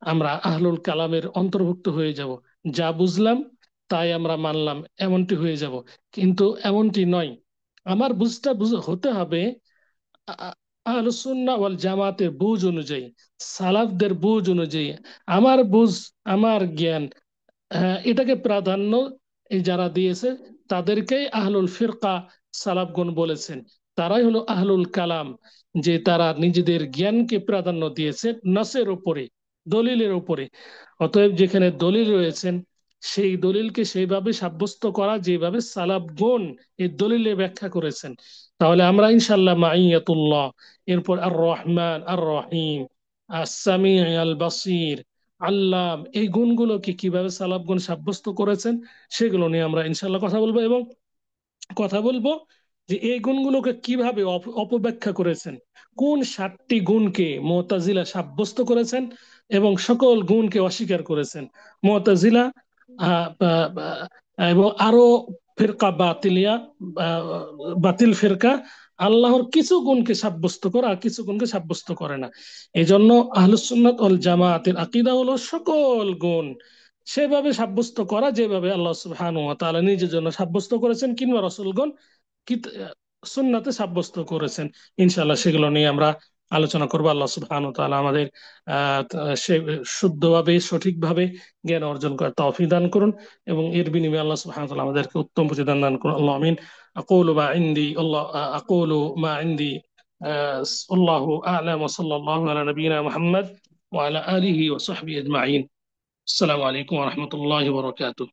Speaker 1: আমরা আহলুল কালামের অন্তর্ভুক্ত হয়ে যাব। যা বুঝলাম তাই আমরা মানলাম, এমনটি হয়ে যাব। কিন্তু এমনটি নয়। আমার হতে হবে আহলুস সুন্নাহ ওয়াল জামাতের বুঝ অনুযায়ী, সালাফদের বুঝ অনুযায়ী। আমার বুঝ, আমার জ্ঞান, এটাকে প্রাধান্য এই যারা দিয়েছে তাদেরকেই আহলুল ফিরকা সালাফগণ বলেছেন। তারাই হলো আহলুল কালাম, যে তারা নিজেদের জ্ঞানকে প্রাধান্য দিয়েছে নসের উপরে, দলিলের উপরে। অতএব যেখানে দলিল রয়েছেন, সেই দলিলকে সেইভাবে সাব্যস্ত করা যেভাবে সালাফগণ এই দলিলে ব্যাখ্যা করেছেন। তাহলে আমরা ইনশাল্লাহ মাইয়াতুল্লাহ, এরপর আর রহমান আর রহিম, আস সামি আল বাসির, আল্লাহ, এই গুণগুলোকে কিভাবে সালাফগণ সাব্যস্ত করেছেন সেগুলো নিয়ে আমরা ইনশাল্লাহ কথা বলবো। এবং কথা বলবো যে এই গুণগুলোকে কিভাবে অপব্যাখ্যা করেছেন, কোন 7টি গুণকে মুতাজিলা সাব্যস্ত করেছেন এবং সকল গুণকে অস্বীকার করেছেন মুতাজিলা। এবং আরো ফিরকা বাতিলিয়া, আহ, বাতিল ফিরকা আল্লাহর কিছু গুণকে সাব্যস্ত করে আর কিছু গুণকে সাব্যস্ত করে না। এই জন্য আহলুস সুন্নাত ওয়াল জামাতের আকীদা হলো সকল গুণ সেভাবে সাব্যস্ত করা যেভাবে আল্লাহ সুবহানাহু ওয়া তাআলা নিজের জন্য সাব্যস্ত করেছেন, কিংবা রাসূলগণ সুন্নাতে সাব্যস্ত করেছেন। ইনশাআল্লাহ সেগুলো নিয়ে আমরা আলোচনা করবো। আল্লাহ সুবহানাহু ওয়া তাআলা আমাদের সে শুদ্ধভাবে সঠিকভাবে জ্ঞান অর্জন করার তৌফিক দান করুন, এবং এর বিনিময়ে আল্লাহ সুবহানাহু ওয়া তাআলা আমাদেরকে উত্তম প্রতিদান দান করুন। আল্লাহ আমিন। আকুলু মা ইনদি আল্লাহু আ'লাম ওয়া সাল্লাল্লাহু আলা নবিয়িনা মুহাম্মদ ওয়া আলা আলিহি ওয়া সাহবিহি আজমাইন। আসসালামু আলাইকুম ওয়া রাহমাতুল্লাহি ওয়া বারাকাতুহু।